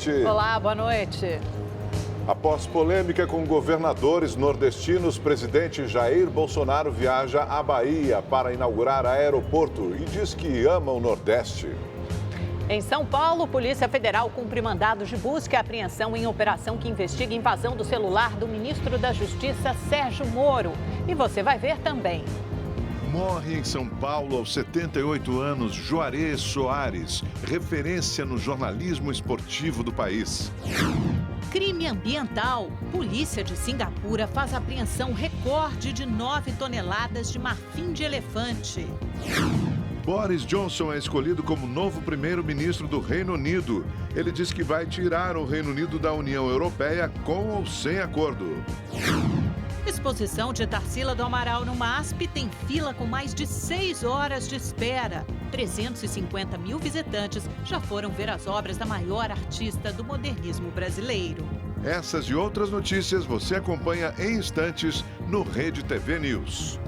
noite. Olá, boa noite. Após polêmica com governadores nordestinos, presidente Jair Bolsonaro viaja à Bahia para inaugurar aeroporto e diz que ama o Nordeste. Em São Paulo, Polícia Federal cumpre mandados de busca e apreensão em operação que investiga invasão do celular do ministro da Justiça, Sérgio Moro. E você vai ver também. Morre em São Paulo aos 78 anos Juarez Soares, referência no jornalismo esportivo do país. Crime ambiental. Polícia de Singapura faz apreensão recorde de 9 toneladas de marfim de elefante. Boris Johnson é escolhido como novo primeiro-ministro do Reino Unido. Ele diz que vai tirar o Reino Unido da União Europeia com ou sem acordo. Exposição de Tarsila do Amaral no MASP tem fila com mais de 6 horas de espera. 350 mil visitantes já foram ver as obras da maior artista do modernismo brasileiro. Essas e outras notícias você acompanha em instantes no Rede TV News.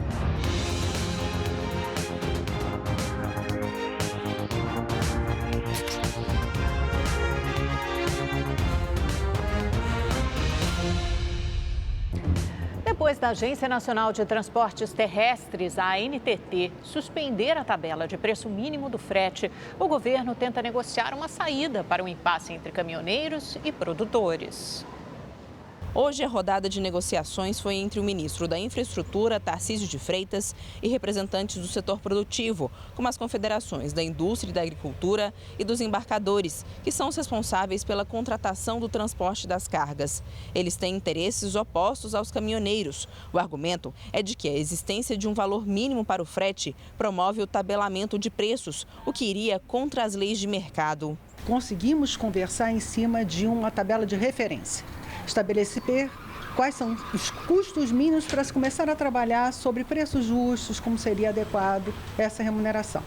Depois da Agência Nacional de Transportes Terrestres, a ANTT, suspender a tabela de preço mínimo do frete, o governo tenta negociar uma saída para o impasse entre caminhoneiros e produtores. Hoje, a rodada de negociações foi entre o ministro da Infraestrutura, Tarcísio de Freitas, e representantes do setor produtivo, como as confederações da Indústria e da Agricultura e dos embarcadores, que são os responsáveis pela contratação do transporte das cargas. Eles têm interesses opostos aos caminhoneiros. O argumento é de que a existência de um valor mínimo para o frete promove o tabelamento de preços, o que iria contra as leis de mercado. Conseguimos conversar em cima de uma tabela de referência. Estabelecer quais são os custos mínimos para se começar a trabalhar sobre preços justos, como seria adequado essa remuneração.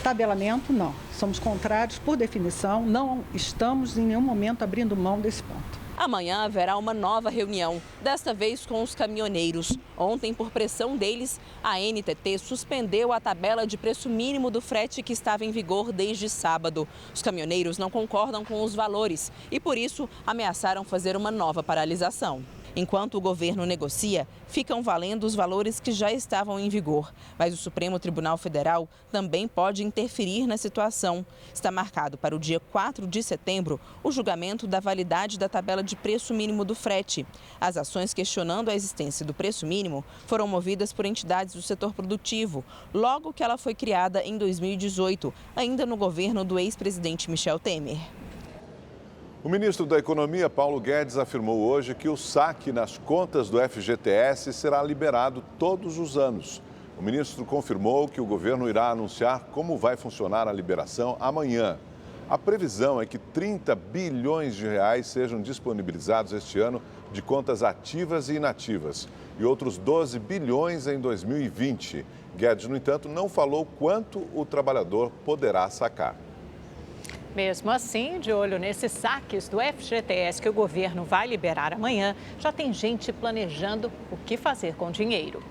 Tabelamento, não. Somos contrários por definição, não estamos em nenhum momento abrindo mão desse ponto. Amanhã haverá uma nova reunião, desta vez com os caminhoneiros. Ontem, por pressão deles, a ANTT suspendeu a tabela de preço mínimo do frete que estava em vigor desde sábado. Os caminhoneiros não concordam com os valores e, por isso, ameaçaram fazer uma nova paralisação. Enquanto o governo negocia, ficam valendo os valores que já estavam em vigor. Mas o Supremo Tribunal Federal também pode interferir na situação. Está marcado para o dia 4 de setembro o julgamento da validade da tabela de preço mínimo do frete. As ações questionando a existência do preço mínimo foram movidas por entidades do setor produtivo, logo que ela foi criada em 2018, ainda no governo do ex-presidente Michel Temer. O ministro da Economia, Paulo Guedes, afirmou hoje que o saque nas contas do FGTS será liberado todos os anos. O ministro confirmou que o governo irá anunciar como vai funcionar a liberação amanhã. A previsão é que 30 bilhões de reais sejam disponibilizados este ano de contas ativas e inativas e outros 12 bilhões em 2020. Guedes, no entanto, não falou quanto o trabalhador poderá sacar. Mesmo assim, de olho nesses saques do FGTS que o governo vai liberar amanhã, já tem gente planejando o que fazer com o dinheiro.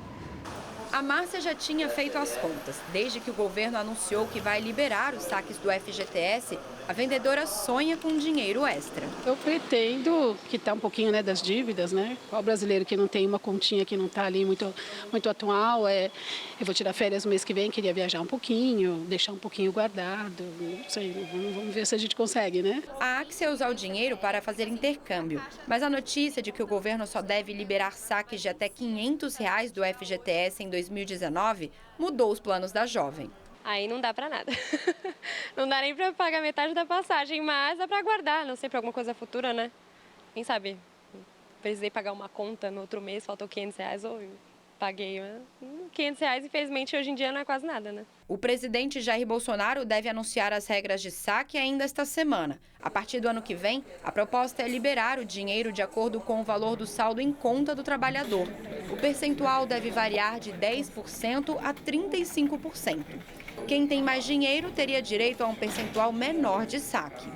A Márcia já tinha feito as contas. Desde que o governo anunciou que vai liberar os saques do FGTS, a vendedora sonha com dinheiro extra. Eu pretendo quitar um pouquinho, das dívidas, Qual brasileiro que não tem uma continha que não está ali muito atual? Eu vou tirar férias no mês que vem, queria viajar um pouquinho, deixar um pouquinho guardado, não sei, vamos ver se a gente consegue, A Axia usa o dinheiro para fazer intercâmbio, mas a notícia de que o governo só deve liberar saques de até R$ 500 do FGTS em 2019 mudou os planos da jovem. Aí não dá pra nada. Não dá nem pra pagar metade da passagem, mas dá pra guardar, não sei, pra alguma coisa futura, Quem sabe? Precisei pagar uma conta no outro mês, faltou R$ 500, ou paguei R$ 500, infelizmente hoje em dia não é quase nada, O presidente Jair Bolsonaro deve anunciar as regras de saque ainda esta semana. A partir do ano que vem, a proposta é liberar o dinheiro de acordo com o valor do saldo em conta do trabalhador. O percentual deve variar de 10% a 35%. Quem tem mais dinheiro teria direito a um percentual menor de saque.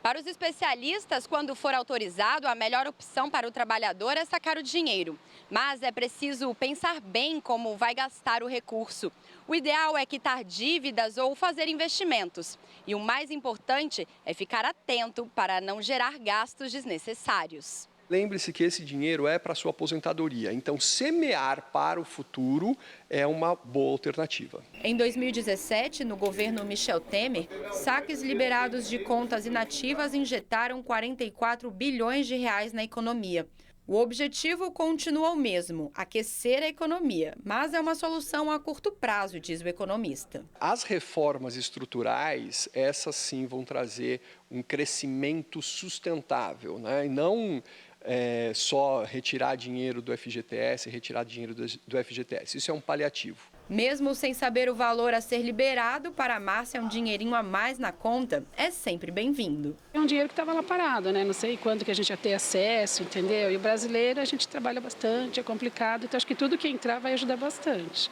Para os especialistas, quando for autorizado, a melhor opção para o trabalhador é sacar o dinheiro. Mas é preciso pensar bem como vai gastar o recurso. O ideal é quitar dívidas ou fazer investimentos. E o mais importante é ficar atento para não gerar gastos desnecessários. Lembre-se que esse dinheiro é para a sua aposentadoria, então semear para o futuro é uma boa alternativa. Em 2017, no governo Michel Temer, saques liberados de contas inativas injetaram 44 bilhões de reais na economia. O objetivo continua o mesmo, aquecer a economia, mas é uma solução a curto prazo, diz o economista. As reformas estruturais, essas sim vão trazer um crescimento sustentável, né? E não só retirar dinheiro do FGTS, retirar dinheiro do FGTS. Isso é um paliativo. Mesmo sem saber o valor a ser liberado, para a Márcia, um dinheirinho a mais na conta é sempre bem-vindo. É um dinheiro que estava lá parado, né? Não sei quando que a gente ia ter acesso, entendeu? E o brasileiro, a gente trabalha bastante, é complicado, então acho que tudo que entrar vai ajudar bastante.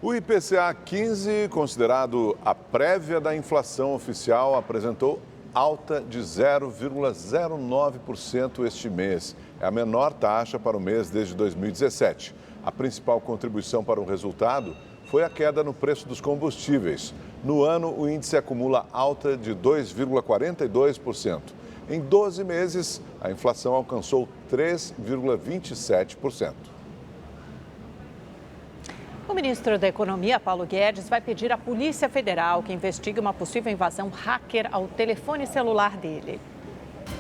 O IPCA 15, considerado a prévia da inflação oficial, apresentou alta de 0,09% este mês. É a menor taxa para o mês desde 2017. A principal contribuição para o resultado foi a queda no preço dos combustíveis. No ano, o índice acumula alta de 2,42%. Em 12 meses, a inflação alcançou 3,27%. O ministro da Economia, Paulo Guedes, vai pedir à Polícia Federal que investigue uma possível invasão hacker ao telefone celular dele.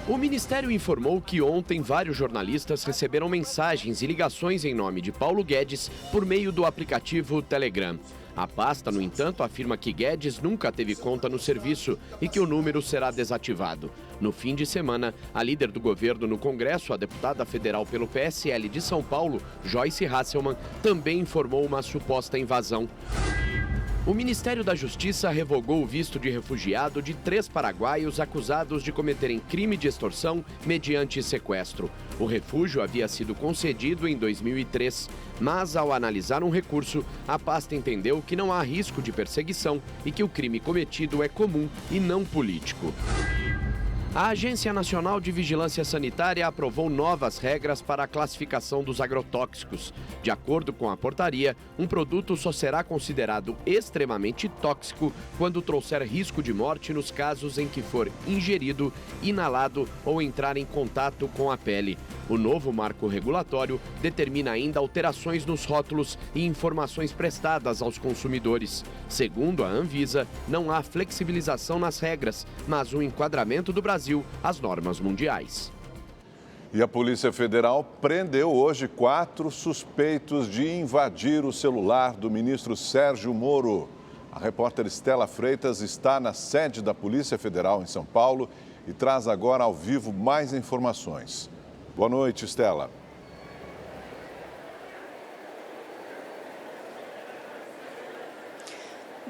O Ministério informou que ontem vários jornalistas receberam mensagens e ligações em nome de Paulo Guedes por meio do aplicativo Telegram. A pasta, no entanto, afirma que Guedes nunca teve conta no serviço e que o número será desativado. No fim de semana, a líder do governo no Congresso, a deputada federal pelo PSL de São Paulo, Joyce Hasselmann, também informou uma suposta invasão. O Ministério da Justiça revogou o visto de refugiado de 3 paraguaios acusados de cometerem crime de extorsão mediante sequestro. O refúgio havia sido concedido em 2003, mas ao analisar um recurso, a pasta entendeu que não há risco de perseguição e que o crime cometido é comum e não político. A Agência Nacional de Vigilância Sanitária aprovou novas regras para a classificação dos agrotóxicos. De acordo com a portaria, um produto só será considerado extremamente tóxico quando trouxer risco de morte nos casos em que for ingerido, inalado ou entrar em contato com a pele. O novo marco regulatório determina ainda alterações nos rótulos e informações prestadas aos consumidores. Segundo a Anvisa, não há flexibilização nas regras, mas um enquadramento do Brasil às normas mundiais. E a Polícia Federal prendeu hoje 4 suspeitos de invadir o celular do ministro Sérgio Moro. A repórter Estela Freitas está na sede da Polícia Federal em São Paulo e traz agora ao vivo mais informações. Boa noite, Estela.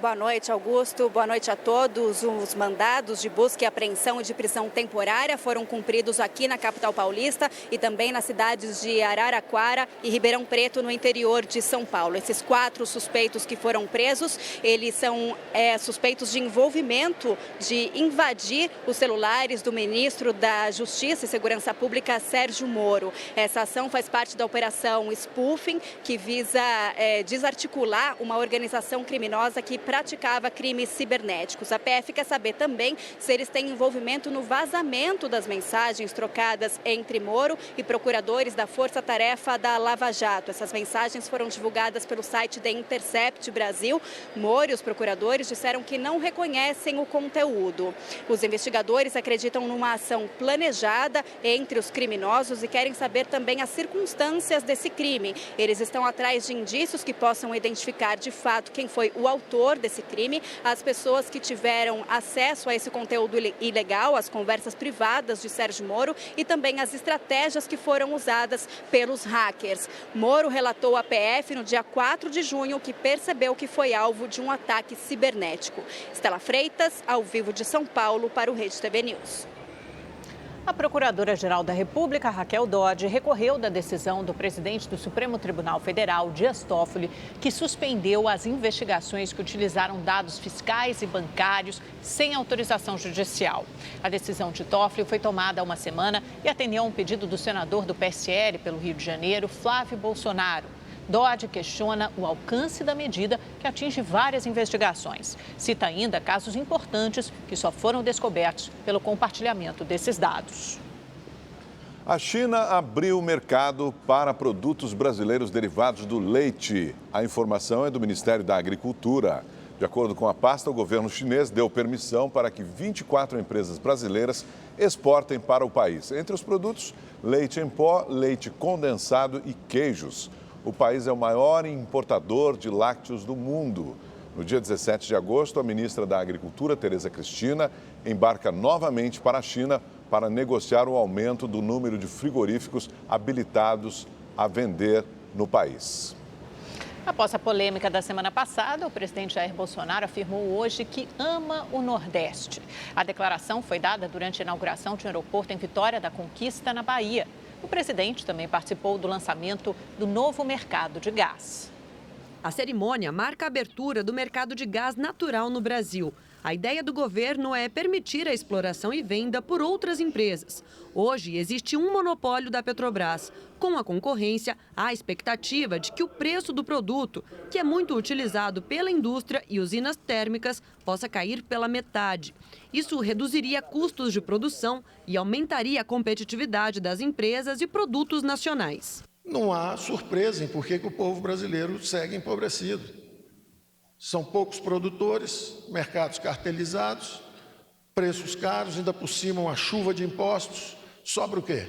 Boa noite, Augusto. Boa noite a todos. Os mandados de busca e apreensão e de prisão temporária foram cumpridos aqui na capital paulista e também nas cidades de Araraquara e Ribeirão Preto, no interior de São Paulo. Esses 4 suspeitos que foram presos, eles são suspeitos de envolvimento de invadir os celulares do ministro da Justiça e Segurança Pública, Sérgio Moro. Essa ação faz parte da operação Spoofing, que visa desarticular uma organização criminosa que praticava crimes cibernéticos. A PF quer saber também se eles têm envolvimento no vazamento das mensagens trocadas entre Moro e procuradores da Força Tarefa da Lava Jato. Essas mensagens foram divulgadas pelo site The Intercept Brasil. Moro e os procuradores disseram que não reconhecem o conteúdo. Os investigadores acreditam numa ação planejada entre os criminosos e querem saber também as circunstâncias desse crime. Eles estão atrás de indícios que possam identificar de fato quem foi o autor desse crime, as pessoas que tiveram acesso a esse conteúdo ilegal, as conversas privadas de Sérgio Moro e também as estratégias que foram usadas pelos hackers. Moro relatou à PF no dia 4 de junho que percebeu que foi alvo de um ataque cibernético. Estela Freitas, ao vivo de São Paulo, para o Rede TV News. A Procuradora-Geral da República, Raquel Dodge, recorreu da decisão do presidente do Supremo Tribunal Federal, Dias Toffoli, que suspendeu as investigações que utilizaram dados fiscais e bancários sem autorização judicial. A decisão de Toffoli foi tomada há uma semana e atendeu a um pedido do senador do PSL pelo Rio de Janeiro, Flávio Bolsonaro. Dodge questiona o alcance da medida, que atinge várias investigações. Cita ainda casos importantes que só foram descobertos pelo compartilhamento desses dados. A China abriu o mercado para produtos brasileiros derivados do leite. A informação é do Ministério da Agricultura. De acordo com a pasta, o governo chinês deu permissão para que 24 empresas brasileiras exportem para o país. Entre os produtos, leite em pó, leite condensado e queijos. O país é o maior importador de lácteos do mundo. No dia 17 de agosto, a ministra da Agricultura, Tereza Cristina, embarca novamente para a China para negociar o aumento do número de frigoríficos habilitados a vender no país. Após a polêmica da semana passada, o presidente Jair Bolsonaro afirmou hoje que ama o Nordeste. A declaração foi dada durante a inauguração de um aeroporto em Vitória da Conquista, na Bahia. O presidente também participou do lançamento do novo mercado de gás. A cerimônia marca a abertura do mercado de gás natural no Brasil. A ideia do governo é permitir a exploração e venda por outras empresas. Hoje existe um monopólio da Petrobras. Com a concorrência, há a expectativa de que o preço do produto, que é muito utilizado pela indústria e usinas térmicas, possa cair pela metade. Isso reduziria custos de produção e aumentaria a competitividade das empresas e produtos nacionais. Não há surpresa em por que o povo brasileiro segue empobrecido. São poucos produtores, mercados cartelizados, preços caros, ainda por cima uma chuva de impostos. Sobra o quê?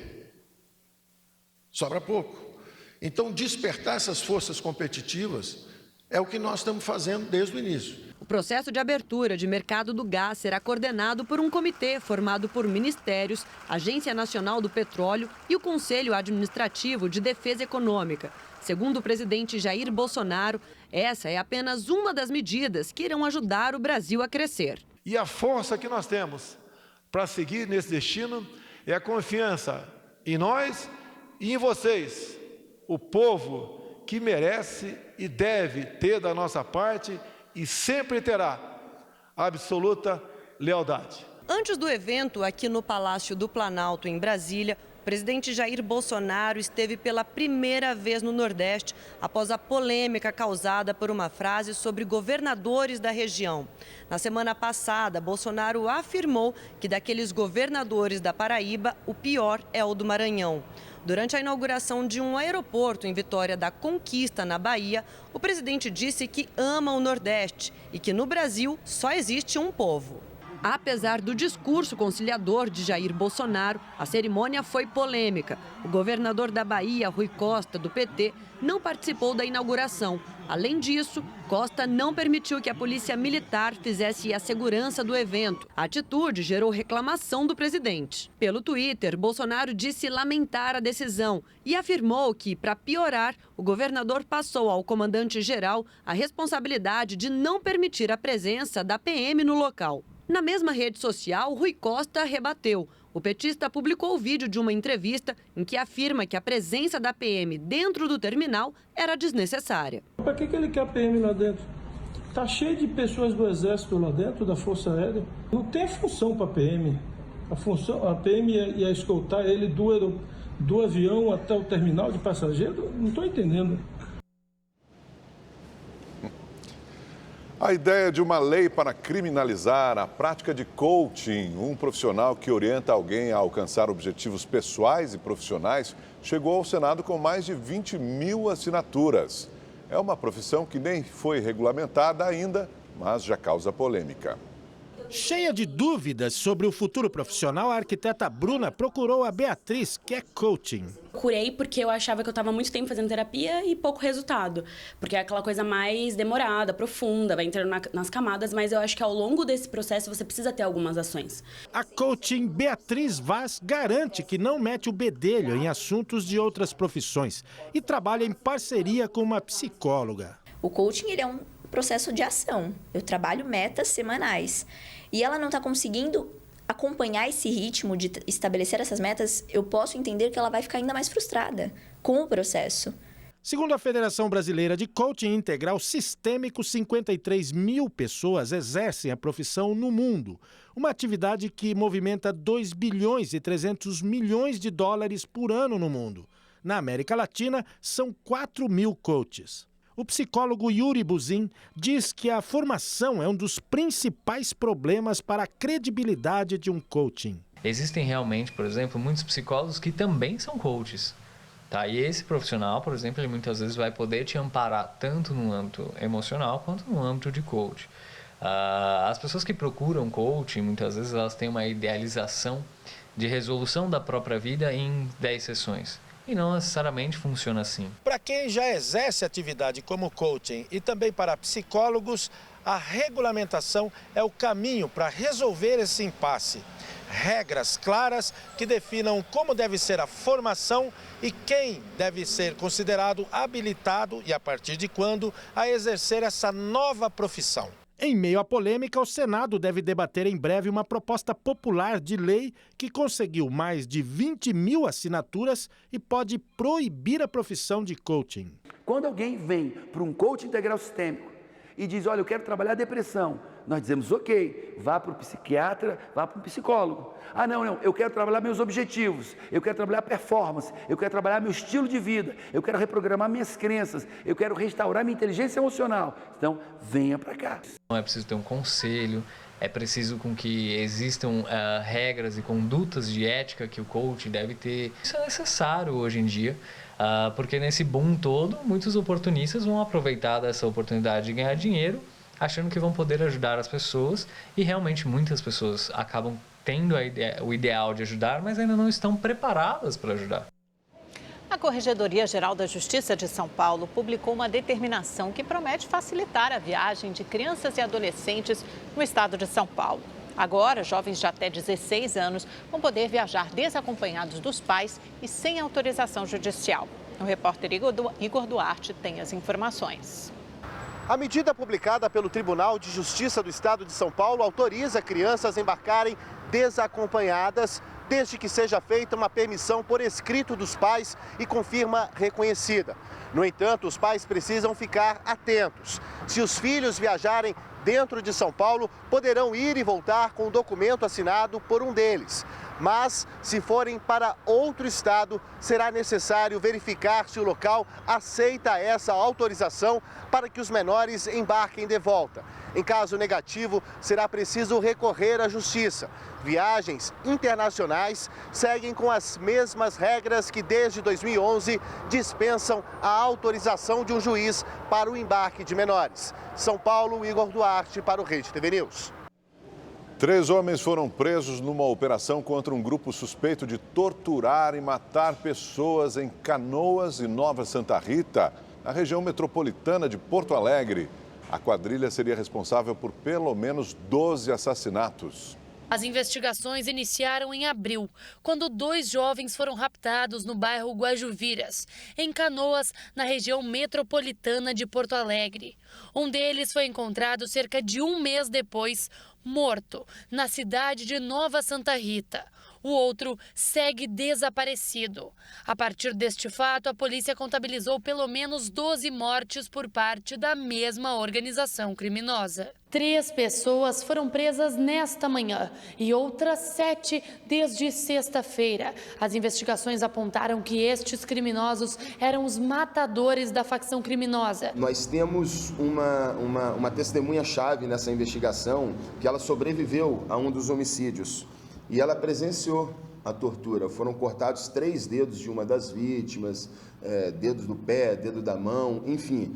Sobra pouco. Então, despertar essas forças competitivas é o que nós estamos fazendo desde o início. O processo de abertura de mercado do gás será coordenado por um comitê formado por ministérios, Agência Nacional do Petróleo e o Conselho Administrativo de Defesa Econômica. Segundo o presidente Jair Bolsonaro, essa é apenas uma das medidas que irão ajudar o Brasil a crescer. E a força que nós temos para seguir nesse destino é a confiança em nós e em vocês, o povo que merece e deve ter da nossa parte e sempre terá absoluta lealdade. Antes do evento, aqui no Palácio do Planalto, em Brasília, o presidente Jair Bolsonaro esteve pela primeira vez no Nordeste após a polêmica causada por uma frase sobre governadores da região. Na semana passada, Bolsonaro afirmou que daqueles governadores da Paraíba, o pior é o do Maranhão. Durante a inauguração de um aeroporto em Vitória da Conquista, na Bahia, o presidente disse que ama o Nordeste e que no Brasil só existe um povo. Apesar do discurso conciliador de Jair Bolsonaro, a cerimônia foi polêmica. O governador da Bahia, Rui Costa, do PT, não participou da inauguração. Além disso, Costa não permitiu que a polícia militar fizesse a segurança do evento. A atitude gerou reclamação do presidente. Pelo Twitter, Bolsonaro disse lamentar a decisão e afirmou que, para piorar, o governador passou ao comandante-geral a responsabilidade de não permitir a presença da PM no local. Na mesma rede social, Rui Costa rebateu. O petista publicou o vídeo de uma entrevista em que afirma que a presença da PM dentro do terminal era desnecessária. Para que ele quer a PM lá dentro? Está cheio de pessoas do Exército lá dentro, da Força Aérea. Não tem função para a PM. A PM ia escoltar ele do avião até o terminal de passageiro? Não estou entendendo. A ideia de uma lei para criminalizar a prática de coaching, um profissional que orienta alguém a alcançar objetivos pessoais e profissionais, chegou ao Senado com mais de 20 mil assinaturas. É uma profissão que nem foi regulamentada ainda, mas já causa polêmica. Cheia de dúvidas sobre o futuro profissional, a arquiteta Bruna procurou a Beatriz, que é coaching. Procurei porque eu achava que eu estava muito tempo fazendo terapia e pouco resultado. Porque é aquela coisa mais demorada, profunda, vai entrando nas camadas, mas eu acho que ao longo desse processo você precisa ter algumas ações. A coaching Beatriz Vaz garante que não mete o bedelho em assuntos de outras profissões e trabalha em parceria com uma psicóloga. O coaching ele é um processo de ação. Eu trabalho metas semanais. E ela não está conseguindo acompanhar esse ritmo de estabelecer essas metas, eu posso entender que ela vai ficar ainda mais frustrada com o processo. Segundo a Federação Brasileira de Coaching Integral Sistêmico, 53 mil pessoas exercem a profissão no mundo. Uma atividade que movimenta 2 bilhões e 300 milhões de dólares por ano no mundo. Na América Latina, são 4 mil coaches. O psicólogo Yuri Buzin diz que a formação é um dos principais problemas para a credibilidade de um coaching. Existem realmente, por exemplo, muitos psicólogos que também são coaches. Tá? E esse profissional, por exemplo, ele muitas vezes vai poder te amparar tanto no âmbito emocional quanto no âmbito de coach. As pessoas que procuram coaching, muitas vezes elas têm uma idealização de resolução da própria vida em 10 sessões. E não necessariamente funciona assim. Para quem já exerce atividade como coaching e também para psicólogos, a regulamentação é o caminho para resolver esse impasse. Regras claras que definam como deve ser a formação e quem deve ser considerado habilitado e a partir de quando a exercer essa nova profissão. Em meio à polêmica, o Senado deve debater em breve uma proposta popular de lei que conseguiu mais de 20 mil assinaturas e pode proibir a profissão de coaching. Quando alguém vem para um coaching integral sistêmico e diz, olha, eu quero trabalhar a depressão, nós dizemos, ok, vá para o psiquiatra, vá para o psicólogo. Ah, não, eu quero trabalhar meus objetivos, eu quero trabalhar performance, eu quero trabalhar meu estilo de vida, eu quero reprogramar minhas crenças, eu quero restaurar minha inteligência emocional. Então, venha para cá. É preciso ter um conselho, é preciso com que existam regras e condutas de ética que o coach deve ter. Isso é necessário hoje em dia, porque nesse boom todo, muitos oportunistas vão aproveitar dessa oportunidade de ganhar dinheiro, achando que vão poder ajudar as pessoas e realmente muitas pessoas acabam tendo o ideal de ajudar, mas ainda não estão preparadas para ajudar. A Corregedoria-Geral da Justiça de São Paulo publicou uma determinação que promete facilitar a viagem de crianças e adolescentes no estado de São Paulo. Agora, jovens de até 16 anos vão poder viajar desacompanhados dos pais e sem autorização judicial. O repórter Igor Duarte tem as informações. A medida publicada pelo Tribunal de Justiça do Estado de São Paulo autoriza crianças a embarcarem desacompanhadas, desde que seja feita uma permissão por escrito dos pais e com firma reconhecida. No entanto, os pais precisam ficar atentos. Se os filhos viajarem dentro de São Paulo, poderão ir e voltar com o documento assinado por um deles. Mas, se forem para outro estado, será necessário verificar se o local aceita essa autorização para que os menores embarquem de volta. Em caso negativo, será preciso recorrer à justiça. Viagens internacionais seguem com as mesmas regras que desde 2011 dispensam a autorização de um juiz para o embarque de menores. São Paulo, Igor Duarte para o Rede TV News. 3 homens foram presos numa operação contra um grupo suspeito de torturar e matar pessoas em Canoas e Nova Santa Rita, na região metropolitana de Porto Alegre. A quadrilha seria responsável por pelo menos 12 assassinatos. As investigações iniciaram em abril, quando 2 jovens foram raptados no bairro Guajuviras, em Canoas, na região metropolitana de Porto Alegre. Um deles foi encontrado cerca de um mês depois, morto, na cidade de Nova Santa Rita. O outro segue desaparecido. A partir deste fato, a polícia contabilizou pelo menos 12 mortes por parte da mesma organização criminosa. 3 pessoas foram presas nesta manhã e outras 7 desde sexta-feira. As investigações apontaram que estes criminosos eram os matadores da facção criminosa. Nós temos uma testemunha-chave nessa investigação, que ela sobreviveu a um dos homicídios. E ela presenciou a tortura. Foram cortados 3 dedos de uma das vítimas, dedos do pé, dedo da mão, enfim.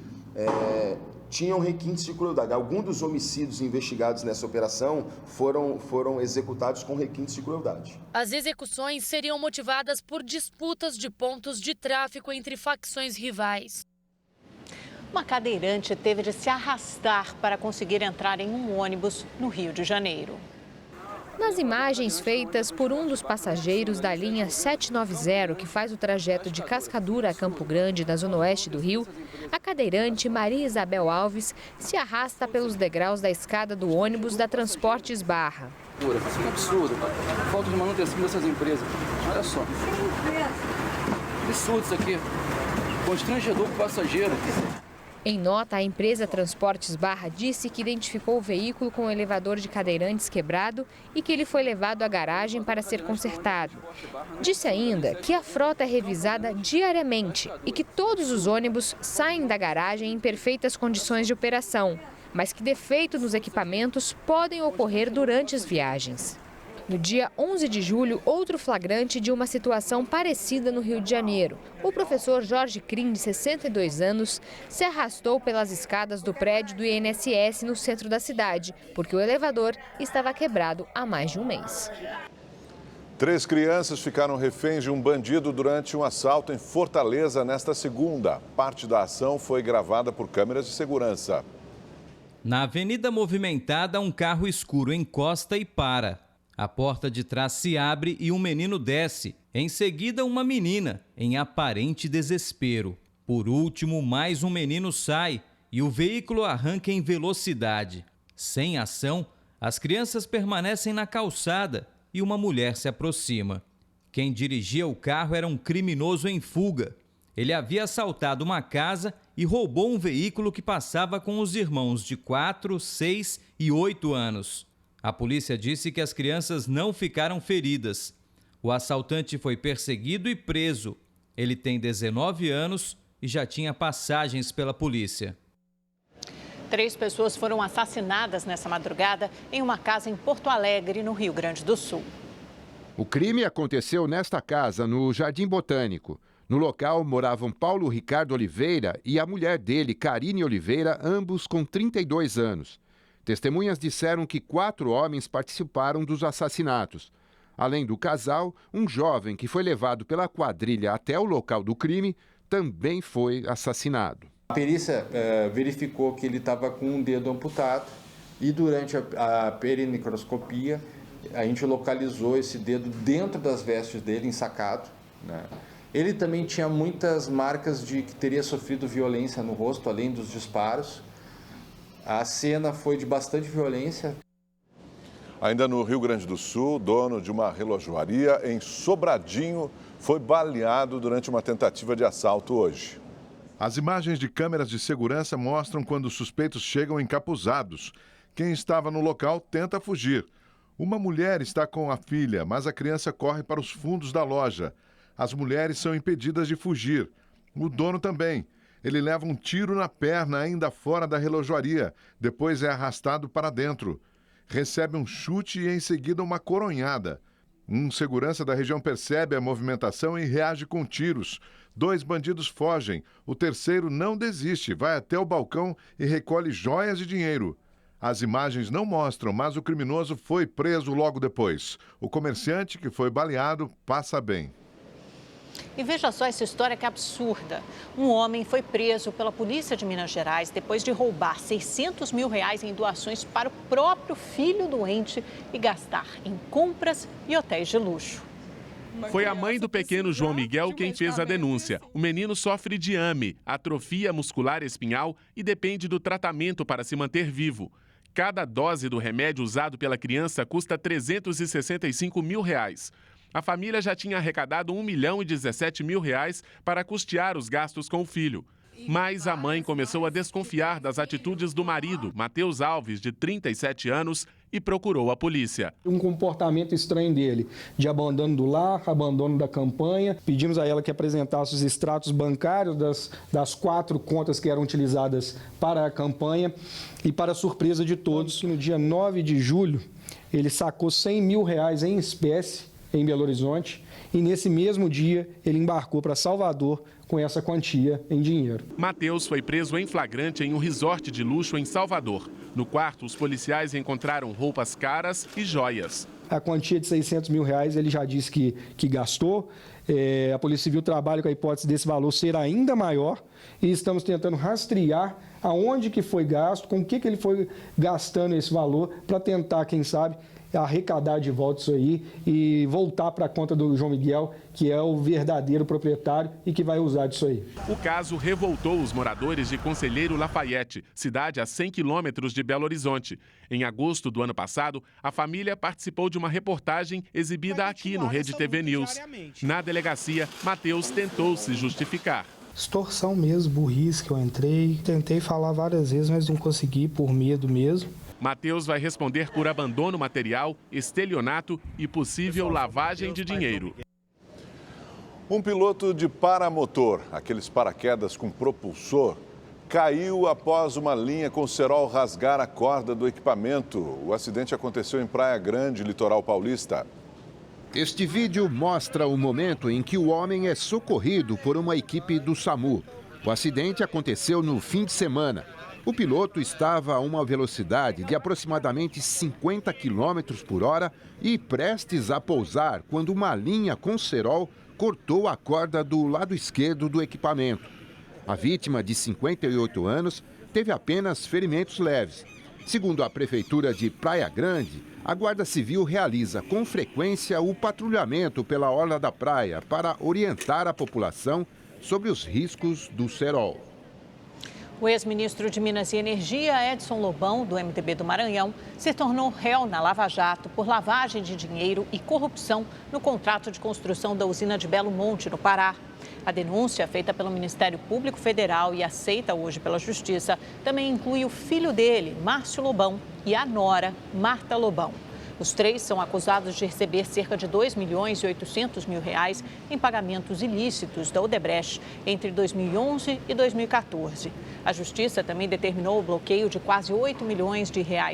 Tinham requintes de crueldade. Alguns dos homicídios investigados nessa operação foram executados com requintes de crueldade. As execuções seriam motivadas por disputas de pontos de tráfico entre facções rivais. Uma cadeirante teve de se arrastar para conseguir entrar em um ônibus no Rio de Janeiro. Nas imagens feitas por um dos passageiros da linha 790, que faz o trajeto de Cascadura a Campo Grande, na zona oeste do Rio, a cadeirante Maria Isabel Alves se arrasta pelos degraus da escada do ônibus da Transportes Barra. Isso é um absurdo, falta de manutenção dessas empresas. Olha só. Absurdo isso aqui. Constrangedor para o passageiro. Em nota, a empresa Transportes Barra disse que identificou o veículo com o elevador de cadeirantes quebrado e que ele foi levado à garagem para ser consertado. Disse ainda que a frota é revisada diariamente e que todos os ônibus saem da garagem em perfeitas condições de operação, mas que defeitos nos equipamentos podem ocorrer durante as viagens. No dia 11 de julho, outro flagrante de uma situação parecida no Rio de Janeiro. O professor Jorge Crim, de 62 anos, se arrastou pelas escadas do prédio do INSS no centro da cidade, porque o elevador estava quebrado há mais de um mês. 3 crianças ficaram reféns de um bandido durante um assalto em Fortaleza nesta segunda. Parte da ação foi gravada por câmeras de segurança. Na avenida movimentada, um carro escuro encosta e para. A porta de trás se abre e um menino desce. Em seguida, uma menina, em aparente desespero. Por último, mais um menino sai e o veículo arranca em velocidade. Sem ação, as crianças permanecem na calçada e uma mulher se aproxima. Quem dirigia o carro era um criminoso em fuga. Ele havia assaltado uma casa e roubou um veículo que passava com os irmãos de 4, 6 e 8 anos. A polícia disse que as crianças não ficaram feridas. O assaltante foi perseguido e preso. Ele tem 19 anos e já tinha passagens pela polícia. 3 pessoas foram assassinadas nessa madrugada em uma casa em Porto Alegre, no Rio Grande do Sul. O crime aconteceu nesta casa, no Jardim Botânico. No local moravam Paulo Ricardo Oliveira e a mulher dele, Karine Oliveira, ambos com 32 anos. Testemunhas disseram que 4 homens participaram dos assassinatos. Além do casal, um jovem que foi levado pela quadrilha até o local do crime também foi assassinado. A perícia verificou que ele estava com um dedo amputado e durante a perinicroscopia a gente localizou esse dedo dentro das vestes dele, ensacado, né? Ele também tinha muitas marcas de que teria sofrido violência no rosto, além dos disparos. A cena foi de bastante violência. Ainda no Rio Grande do Sul, dono de uma relojoaria em Sobradinho foi baleado durante uma tentativa de assalto hoje. As imagens de câmeras de segurança mostram quando os suspeitos chegam encapuzados. Quem estava no local tenta fugir. Uma mulher está com a filha, mas a criança corre para os fundos da loja. As mulheres são impedidas de fugir. O dono também. Ele leva um tiro na perna ainda fora da relojoaria. Depois é arrastado para dentro. Recebe um chute e em seguida uma coronhada. Um segurança da região percebe a movimentação e reage com tiros. 2 bandidos fogem. O terceiro não desiste, vai até o balcão e recolhe joias e dinheiro. As imagens não mostram, mas o criminoso foi preso logo depois. O comerciante que foi baleado passa bem. E veja só essa história que é absurda. Um homem foi preso pela polícia de Minas Gerais depois de roubar R$600 mil em doações para o próprio filho doente e gastar em compras e hotéis de luxo. Foi a mãe do pequeno João Miguel quem fez a denúncia. O menino sofre de AME, atrofia muscular espinhal, e depende do tratamento para se manter vivo. Cada dose do remédio usado pela criança custa R$365 mil. A família já tinha arrecadado R$1.017.000 para custear os gastos com o filho. Mas a mãe começou a desconfiar das atitudes do marido, Matheus Alves, de 37 anos, e procurou a polícia. Um comportamento estranho dele, de abandono do lar, abandono da campanha. Pedimos a ela que apresentasse os extratos bancários das 4 contas que eram utilizadas para a campanha. E para surpresa de todos, no dia 9 de julho, ele sacou R$100 mil em espécie em Belo Horizonte, e nesse mesmo dia ele embarcou para Salvador com essa quantia em dinheiro. Matheus foi preso em flagrante em um resort de luxo em Salvador. No quarto, os policiais encontraram roupas caras e joias. A quantia de R$600 mil ele já disse que gastou. A Polícia Civil trabalha com a hipótese desse valor ser ainda maior e estamos tentando rastrear aonde que foi gasto, com o que ele foi gastando esse valor, para tentar, quem sabe, arrecadar de volta isso aí e voltar para a conta do João Miguel, que é o verdadeiro proprietário e que vai usar disso aí. O caso revoltou os moradores de Conselheiro Lafayette, cidade a 100 quilômetros de Belo Horizonte. Em agosto do ano passado, a família participou de uma reportagem exibida aqui no Rede TV News. Na delegacia, Matheus tentou se justificar. Extorsão mesmo, burrice que eu entrei. Tentei falar várias vezes, mas não consegui, por medo mesmo. Matheus vai responder por abandono material, estelionato e possível lavagem de dinheiro. Um piloto de paramotor, aqueles paraquedas com propulsor, caiu após uma linha com cerol rasgar a corda do equipamento. O acidente aconteceu em Praia Grande, litoral paulista. Este vídeo mostra o momento em que o homem é socorrido por uma equipe do SAMU. O acidente aconteceu no fim de semana. O piloto estava a uma velocidade de aproximadamente 50 km por hora e prestes a pousar quando uma linha com cerol cortou a corda do lado esquerdo do equipamento. A vítima, de 58 anos, teve apenas ferimentos leves. Segundo a Prefeitura de Praia Grande, a Guarda Civil realiza com frequência o patrulhamento pela orla da praia para orientar a população sobre os riscos do cerol. O ex-ministro de Minas e Energia, Edson Lobão, do MDB do Maranhão, se tornou réu na Lava Jato por lavagem de dinheiro e corrupção no contrato de construção da usina de Belo Monte, no Pará. A denúncia, feita pelo Ministério Público Federal e aceita hoje pela Justiça, também inclui o filho dele, Márcio Lobão, e a nora, Marta Lobão. Os três são acusados de receber cerca de R$ 2.800.000 em pagamentos ilícitos da Odebrecht entre 2011 e 2014. A Justiça também determinou o bloqueio de quase R$ 8 milhões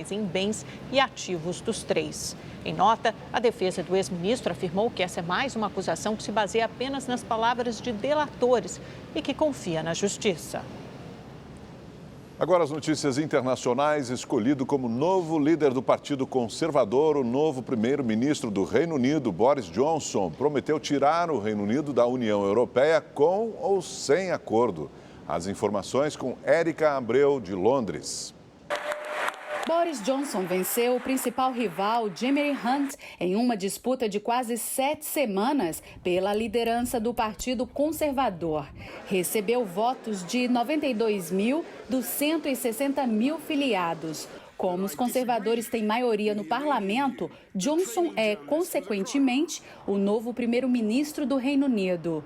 em bens e ativos dos três. Em nota, a defesa do ex-ministro afirmou que essa é mais uma acusação que se baseia apenas nas palavras de delatores e que confia na Justiça. Agora as notícias internacionais. Escolhido como novo líder do Partido Conservador, o novo primeiro-ministro do Reino Unido, Boris Johnson, prometeu tirar o Reino Unido da União Europeia com ou sem acordo. As informações com Érica Abreu, de Londres. Boris Johnson venceu o principal rival, Jeremy Hunt, em uma disputa de quase 7 semanas pela liderança do Partido Conservador. Recebeu votos de 92.000 dos 160.000 filiados. Como os conservadores têm maioria no parlamento, Johnson é, consequentemente, o novo primeiro-ministro do Reino Unido.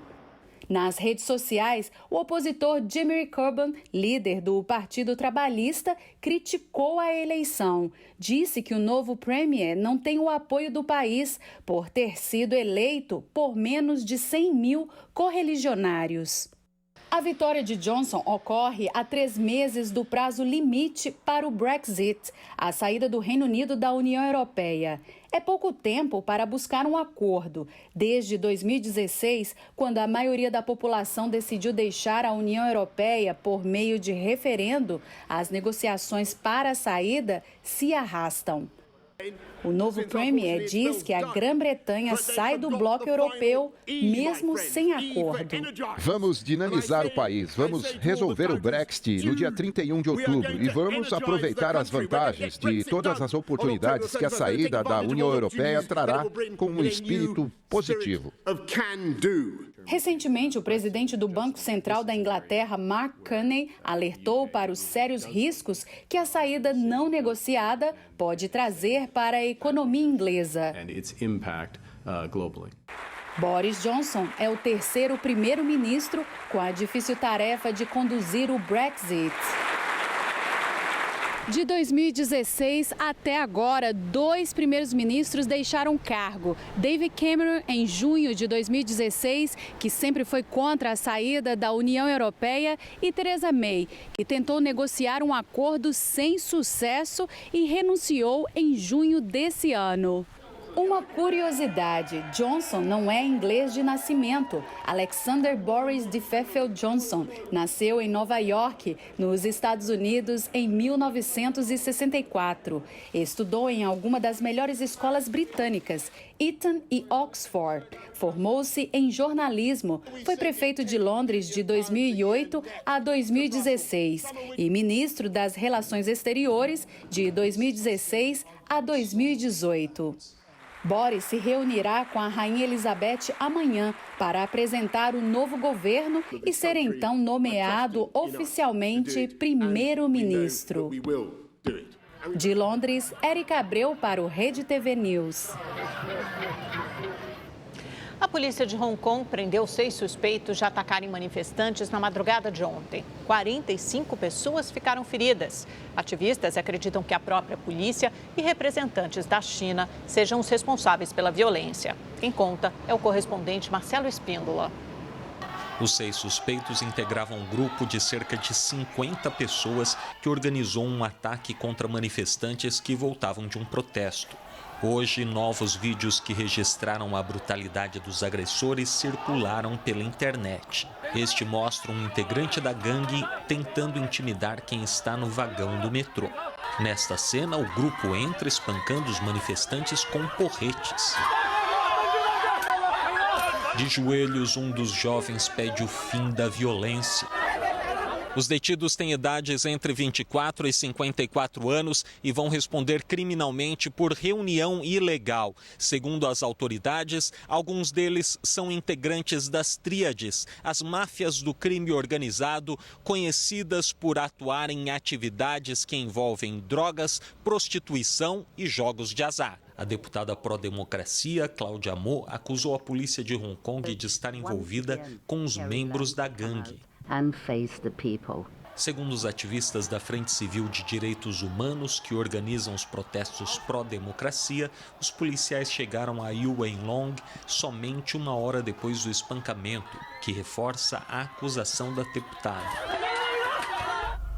Nas redes sociais, o opositor Jeremy Corbyn, líder do Partido Trabalhista, criticou a eleição. Disse que o novo premier não tem o apoio do país por ter sido eleito por menos de 100.000 correligionários. A vitória de Johnson ocorre a 3 meses do prazo limite para o Brexit, a saída do Reino Unido da União Europeia. É pouco tempo para buscar um acordo. Desde 2016, quando a maioria da população decidiu deixar a União Europeia por meio de referendo, as negociações para a saída se arrastam. O novo premier diz que a Grã-Bretanha sai do bloco europeu, mesmo sem acordo. Vamos dinamizar o país, vamos resolver o Brexit no dia 31 de outubro e vamos aproveitar as vantagens de todas as oportunidades que a saída da União Europeia trará com um espírito positivo. Recentemente, o presidente do Banco Central da Inglaterra, Mark Carney, alertou para os sérios riscos que a saída não negociada pode trazer para a economia inglesa. Boris Johnson é o terceiro primeiro-ministro com a difícil tarefa de conduzir o Brexit. De 2016 até agora, 2 primeiros-ministros deixaram o cargo. David Cameron, em junho de 2016, que sempre foi contra a saída da União Europeia, e Theresa May, que tentou negociar um acordo sem sucesso e renunciou em junho desse ano. Uma curiosidade, Johnson não é inglês de nascimento. Alexander Boris de Sheffield Johnson nasceu em Nova York, nos Estados Unidos, em 1964. Estudou em alguma das melhores escolas britânicas, Eton e Oxford. Formou-se em jornalismo, foi prefeito de Londres de 2008 a 2016 e ministro das Relações Exteriores de 2016 a 2018. Boris se reunirá com a Rainha Elizabeth amanhã para apresentar o novo governo e ser então nomeado oficialmente primeiro-ministro. De Londres, Érica Abreu para o Rede TV News. A polícia de Hong Kong prendeu 6 suspeitos de atacarem manifestantes na madrugada de ontem. 45 pessoas ficaram feridas. Ativistas acreditam que a própria polícia e representantes da China sejam os responsáveis pela violência. Quem conta é o correspondente Marcelo Espíndola. Os 6 suspeitos integravam um grupo de cerca de 50 pessoas que organizou um ataque contra manifestantes que voltavam de um protesto. Hoje, novos vídeos que registraram a brutalidade dos agressores circularam pela internet. Este mostra um integrante da gangue tentando intimidar quem está no vagão do metrô. Nesta cena, o grupo entra espancando os manifestantes com porretes. De joelhos, um dos jovens pede o fim da violência. Os detidos têm idades entre 24 e 54 anos e vão responder criminalmente por reunião ilegal. Segundo as autoridades, alguns deles são integrantes das tríades, as máfias do crime organizado, conhecidas por atuar em atividades que envolvem drogas, prostituição e jogos de azar. A deputada pró-democracia, Cláudia Mo, acusou a polícia de Hong Kong de estar envolvida com os membros da gangue. Segundo os ativistas da Frente Civil de Direitos Humanos que organizam os protestos pró-democracia, os policiais chegaram a Yuen Long somente 1 hora depois do espancamento, que reforça a acusação da deputada.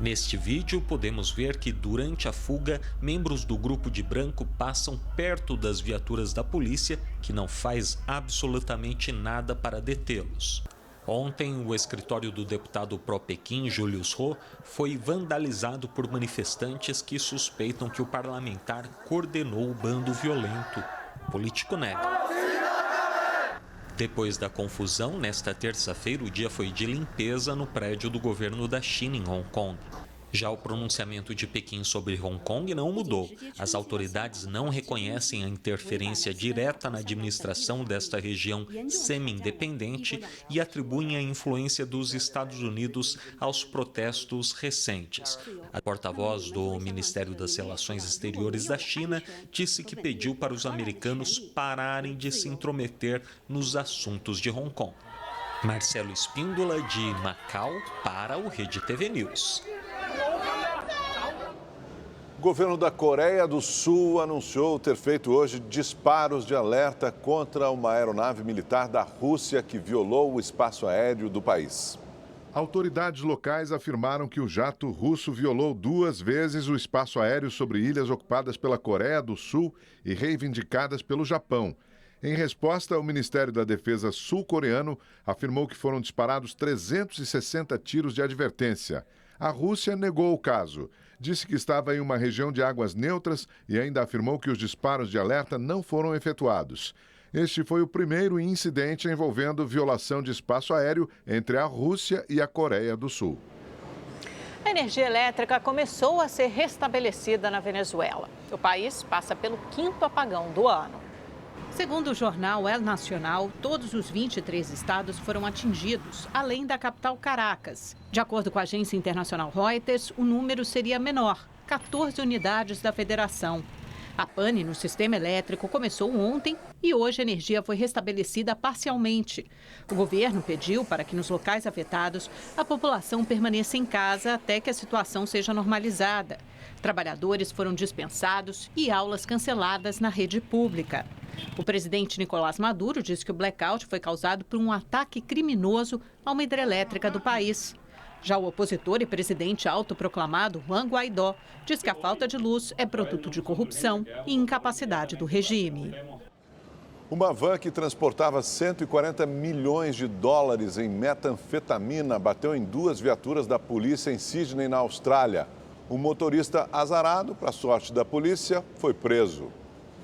Neste vídeo, podemos ver que, durante a fuga, membros do grupo de branco passam perto das viaturas da polícia, que não faz absolutamente nada para detê-los. Ontem, o escritório do deputado pró-Pequim, Julius Ho, foi vandalizado por manifestantes que suspeitam que o parlamentar coordenou o bando violento. O político nega. Depois da confusão, nesta terça-feira, o dia foi de limpeza no prédio do governo da China em Hong Kong. Já o pronunciamento de Pequim sobre Hong Kong não mudou. As autoridades não reconhecem a interferência direta na administração desta região semi-independente e atribuem a influência dos Estados Unidos aos protestos recentes. A porta-voz do Ministério das Relações Exteriores da China disse que pediu para os americanos pararem de se intrometer nos assuntos de Hong Kong. Marcelo Espíndola, de Macau, para o Rede TV News. O governo da Coreia do Sul anunciou ter feito hoje disparos de alerta contra uma aeronave militar da Rússia que violou o espaço aéreo do país. Autoridades locais afirmaram que o jato russo violou 2 vezes o espaço aéreo sobre ilhas ocupadas pela Coreia do Sul e reivindicadas pelo Japão. Em resposta, o Ministério da Defesa sul-coreano afirmou que foram disparados 360 tiros de advertência. A Rússia negou o caso. Disse que estava em uma região de águas neutras e ainda afirmou que os disparos de alerta não foram efetuados. Este foi o primeiro incidente envolvendo violação de espaço aéreo entre a Rússia e a Coreia do Sul. A energia elétrica começou a ser restabelecida na Venezuela. O país passa pelo 5º apagão do ano. Segundo o jornal El Nacional, todos os 23 estados foram atingidos, além da capital Caracas. De acordo com a agência internacional Reuters, o número seria menor, 14 unidades da federação. A pane no sistema elétrico começou ontem e hoje a energia foi restabelecida parcialmente. O governo pediu para que nos locais afetados a população permaneça em casa até que a situação seja normalizada. Trabalhadores foram dispensados e aulas canceladas na rede pública. O presidente Nicolás Maduro disse que o blackout foi causado por um ataque criminoso a uma hidrelétrica do país. Já o opositor e presidente autoproclamado Juan Guaidó diz que a falta de luz é produto de corrupção e incapacidade do regime. Uma van que transportava 140 milhões de dólares em metanfetamina bateu em 2 viaturas da polícia em Sydney, na Austrália. O motorista azarado, para a sorte da polícia, foi preso.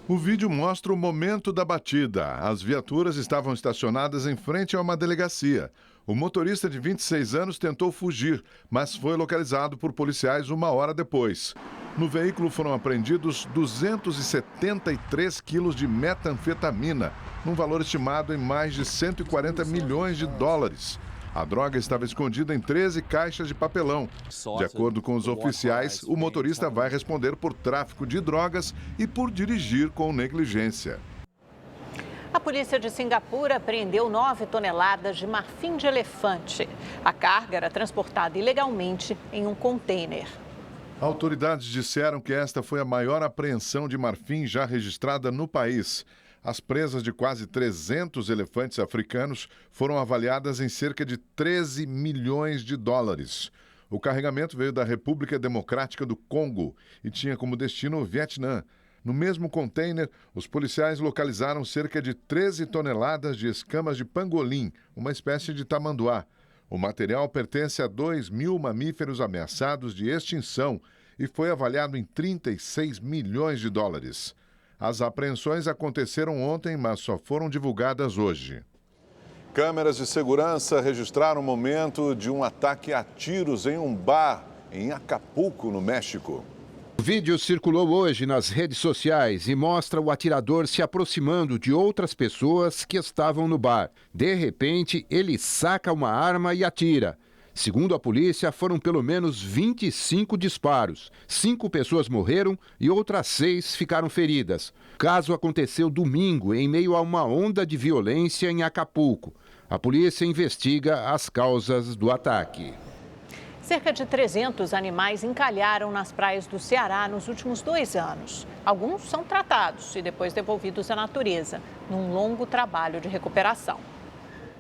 O vídeo mostra o momento da batida. As viaturas estavam estacionadas em frente a uma delegacia. O motorista de 26 anos tentou fugir, mas foi localizado por policiais 1 hora depois. No veículo foram apreendidos 273 quilos de metanfetamina, num valor estimado em mais de 140 milhões de dólares. A droga estava escondida em 13 caixas de papelão. De acordo com os oficiais, o motorista vai responder por tráfico de drogas e por dirigir com negligência. A polícia de Singapura apreendeu 9 toneladas de marfim de elefante. A carga era transportada ilegalmente em um container. Autoridades disseram que esta foi a maior apreensão de marfim já registrada no país. As presas de quase 300 elefantes africanos foram avaliadas em cerca de 13 milhões de dólares. O carregamento veio da República Democrática do Congo e tinha como destino o Vietnã. No mesmo container, os policiais localizaram cerca de 13 toneladas de escamas de pangolim, uma espécie de tamanduá. O material pertence a 2.000 mamíferos ameaçados de extinção e foi avaliado em 36 milhões de dólares. As apreensões aconteceram ontem, mas só foram divulgadas hoje. Câmeras de segurança registraram o momento de um ataque a tiros em um bar em Acapulco, no México. O vídeo circulou hoje nas redes sociais e mostra o atirador se aproximando de outras pessoas que estavam no bar. De repente, ele saca uma arma e atira. Segundo a polícia, foram pelo menos 25 disparos. 5 pessoas morreram e outras 6 ficaram feridas. O caso aconteceu domingo, em meio a uma onda de violência em Acapulco. A polícia investiga as causas do ataque. Cerca de 300 animais encalharam nas praias do Ceará nos últimos 2 anos. Alguns são tratados e depois devolvidos à natureza, num longo trabalho de recuperação.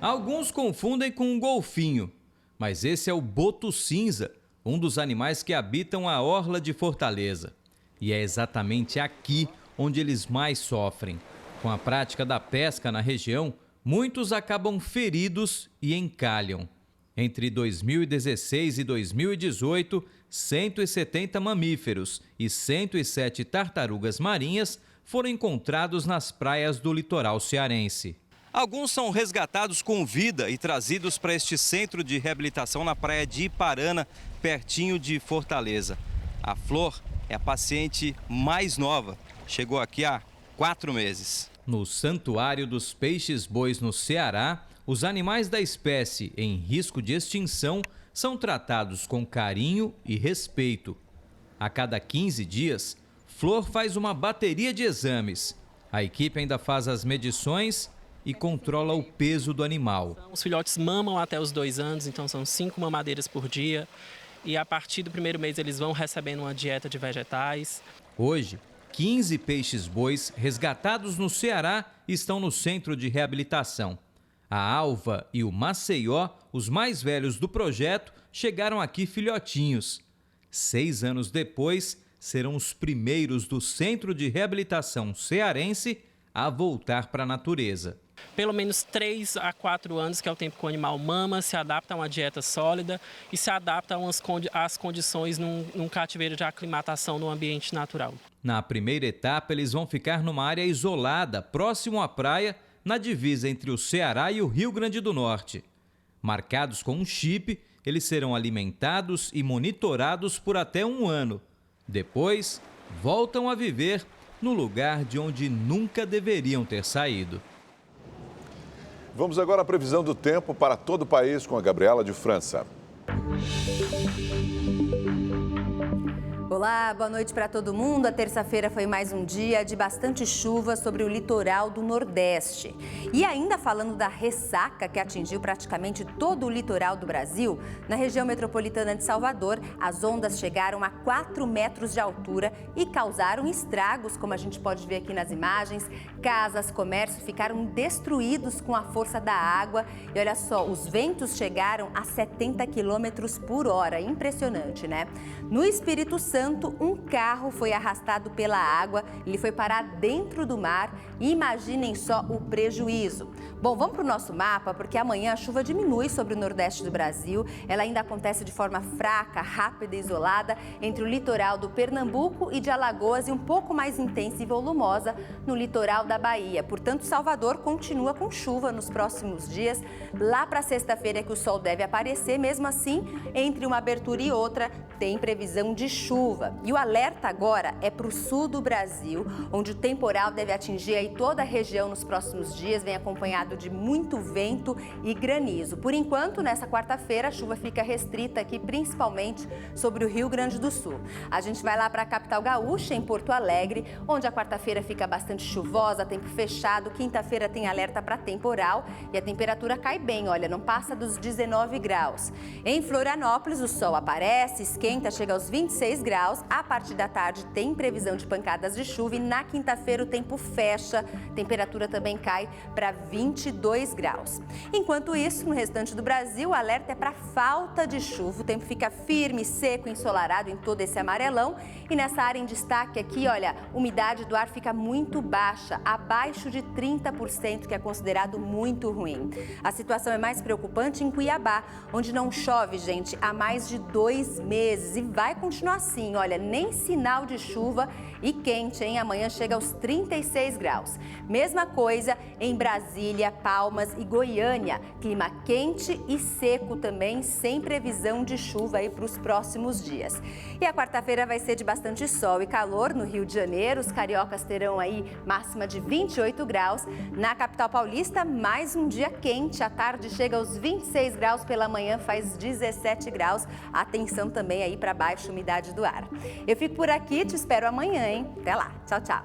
Alguns confundem com um golfinho. Mas esse é o boto cinza, um dos animais que habitam a orla de Fortaleza. E é exatamente aqui onde eles mais sofrem. Com a prática da pesca na região, muitos acabam feridos e encalham. Entre 2016 e 2018, 170 mamíferos e 107 tartarugas marinhas foram encontrados nas praias do litoral cearense. Alguns são resgatados com vida e trazidos para este centro de reabilitação na praia de Iparana, pertinho de Fortaleza. A Flor é a paciente mais nova, chegou aqui há 4 meses. No Santuário dos Peixes-Bois, no Ceará, os animais da espécie em risco de extinção são tratados com carinho e respeito. A cada 15 dias, Flor faz uma bateria de exames. A equipe ainda faz as medições e controla o peso do animal. Os filhotes mamam até os 2 anos, então são 5 mamadeiras por dia. E a partir do primeiro mês eles vão recebendo uma dieta de vegetais. Hoje, 15 peixes-bois resgatados no Ceará estão no centro de reabilitação. A Alva e o Maceió, os mais velhos do projeto, chegaram aqui filhotinhos. 6 anos depois, serão os primeiros do Centro de Reabilitação Cearense a voltar para a natureza. Pelo menos 3 a 4 anos, que é o tempo que o animal mama, se adapta a uma dieta sólida e se adapta às condições num cativeiro de aclimatação no ambiente natural. Na primeira etapa, eles vão ficar numa área isolada, próximo à praia, na divisa entre o Ceará e o Rio Grande do Norte. Marcados com um chip, eles serão alimentados e monitorados por até 1 ano. Depois, voltam a viver no lugar de onde nunca deveriam ter saído. Vamos agora à previsão do tempo para todo o país com a Gabriela de França. Olá, boa noite para todo mundo. A terça-feira foi mais um dia de bastante chuva sobre o litoral do Nordeste. E ainda falando da ressaca que atingiu praticamente todo o litoral do Brasil, na região metropolitana de Salvador, as ondas chegaram a 4 metros de altura e causaram estragos, como a gente pode ver aqui nas imagens. Casas, comércios ficaram destruídos com a força da água. E olha só, os ventos chegaram a 70 quilômetros por hora. Impressionante, né? No Espírito Santo, um carro foi arrastado pela água, ele foi parar dentro do mar e imaginem só o prejuízo. Bom, vamos para o nosso mapa, porque amanhã a chuva diminui sobre o nordeste do Brasil. Ela ainda acontece de forma fraca, rápida e isolada entre o litoral do Pernambuco e de Alagoas e um pouco mais intensa e volumosa no litoral da Bahia. Portanto, Salvador continua com chuva nos próximos dias. Lá para sexta-feira é que o sol deve aparecer, mesmo assim, entre uma abertura e outra tem previsão de chuva. chuva. E o alerta agora é para o sul do Brasil, onde o temporal deve atingir aí toda a região nos próximos dias, vem acompanhado de muito vento e granizo. Por enquanto, nessa quarta-feira, a chuva fica restrita aqui, principalmente sobre o Rio Grande do Sul. A gente vai lá para a capital gaúcha, em Porto Alegre, onde a quarta-feira fica bastante chuvosa, tempo fechado. Quinta-feira tem alerta para temporal e a temperatura cai bem, olha, não passa dos 19 graus. Em Florianópolis, o sol aparece, esquenta, chega aos 26 graus. A partir da tarde tem previsão de pancadas de chuva e na quinta-feira o tempo fecha, temperatura também cai para 22 graus. Enquanto isso, no restante do Brasil, o alerta é para falta de chuva. O tempo fica firme, seco, ensolarado em todo esse amarelão. E nessa área em destaque aqui, olha, a umidade do ar fica muito baixa, abaixo de 30%, que é considerado muito ruim. A situação é mais preocupante em Cuiabá, onde não chove, gente, há mais de 2 meses. E vai continuar assim, olha, nem sinal de chuva e quente, hein? Amanhã chega aos 36 graus. Mesma coisa em Brasília, Palmas e Goiânia. Clima quente e seco também, sem previsão de chuva aí para os próximos dias. E a quarta-feira vai ser de bastante sol e calor no Rio de Janeiro. Os cariocas terão aí máxima de 28 graus. Na capital paulista, mais um dia quente. À tarde chega aos 26 graus, pela manhã faz 17 graus. Atenção também aí para baixa umidade do ar. Eu fico por aqui, te espero amanhã, hein? Até lá. Tchau, tchau.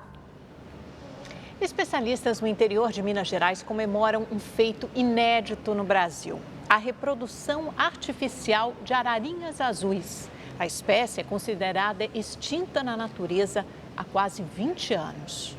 Especialistas no interior de Minas Gerais comemoram um feito inédito no Brasil: a reprodução artificial de ararinhas azuis. A espécie é considerada extinta na natureza há quase 20 anos.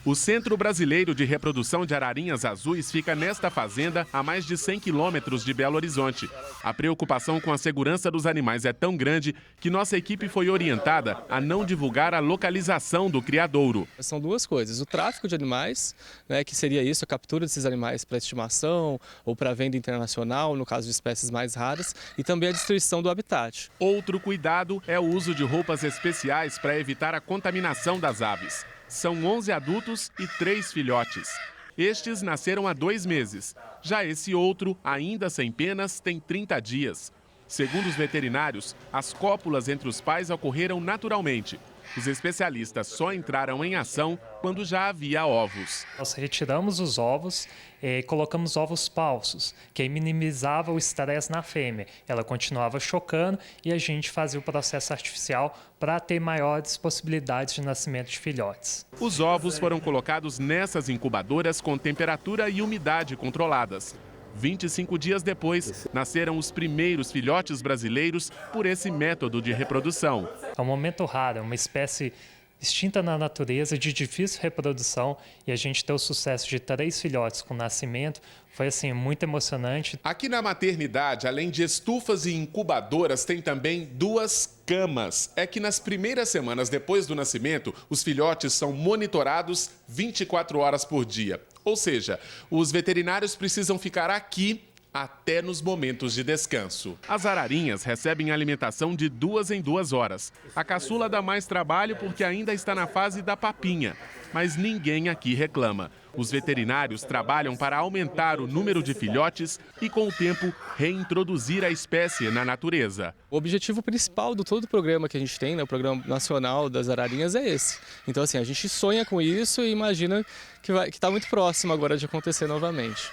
O Centro Brasileiro de Reprodução de Ararinhas Azuis fica nesta fazenda a mais de 100 quilômetros de Belo Horizonte. A preocupação com a segurança dos animais é tão grande que nossa equipe foi orientada a não divulgar a localização do criadouro. São duas coisas: o tráfico de animais, né, que seria isso, a captura desses animais para estimação ou para venda internacional, no caso de espécies mais raras, e também a destruição do habitat. Outro cuidado é o uso de roupas especiais para evitar a contaminação das aves. São 11 adultos e 3 filhotes. Estes nasceram há 2 meses. Já esse outro, ainda sem penas, tem 30 dias. Segundo os veterinários, as cópulas entre os pais ocorreram naturalmente. Os especialistas só entraram em ação quando já havia ovos. Nós retiramos os ovos e colocamos ovos falsos, que aí minimizava o estresse na fêmea. Ela continuava chocando e a gente fazia o processo artificial para ter maiores possibilidades de nascimento de filhotes. Os ovos foram colocados nessas incubadoras com temperatura e umidade controladas. 25 dias depois, nasceram os primeiros filhotes brasileiros por esse método de reprodução. É um momento raro, é uma espécie extinta na natureza, de difícil reprodução, e a gente ter o sucesso de 3 filhotes com nascimento foi assim muito emocionante. Aqui na maternidade, além de estufas e incubadoras, tem também 2 camas. É que nas primeiras semanas depois do nascimento, os filhotes são monitorados 24 horas por dia. Ou seja, os veterinários precisam ficar aqui até nos momentos de descanso. As ararinhas recebem alimentação de 2 em 2 horas. A caçula dá mais trabalho porque ainda está na fase da papinha, mas ninguém aqui reclama. Os veterinários trabalham para aumentar o número de filhotes e, com o tempo, reintroduzir a espécie na natureza. O objetivo principal do todo o programa que a gente tem, né, o Programa Nacional das Ararinhas, é esse. Então, assim, a gente sonha com isso e imagina que está muito próximo agora de acontecer novamente.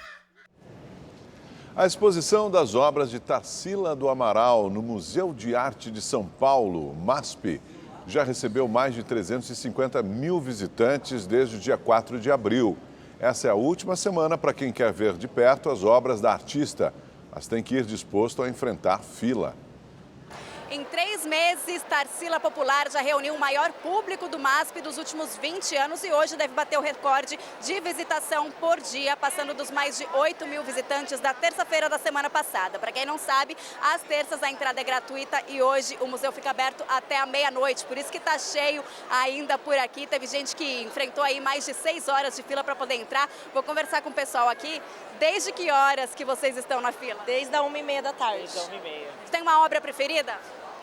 A exposição das obras de Tarsila do Amaral no Museu de Arte de São Paulo, MASP, já recebeu mais de 350 mil visitantes desde o dia 4 de abril. Essa é a última semana para quem quer ver de perto as obras da artista, mas tem que ir disposto a enfrentar fila. Em 3 meses, Tarsila Popular já reuniu o maior público do MASP dos últimos 20 anos e hoje deve bater o recorde de visitação por dia, passando dos mais de 8 mil visitantes da terça-feira da semana passada. Para quem não sabe, às terças a entrada é gratuita e hoje o museu fica aberto até a meia-noite, por isso que está cheio ainda por aqui. Teve gente que enfrentou aí mais de 6 horas de fila para poder entrar. Vou conversar com o pessoal aqui. Desde que horas que vocês estão na fila? Desde a 1h30 da tarde. Desde a 1h30. Você tem uma obra preferida?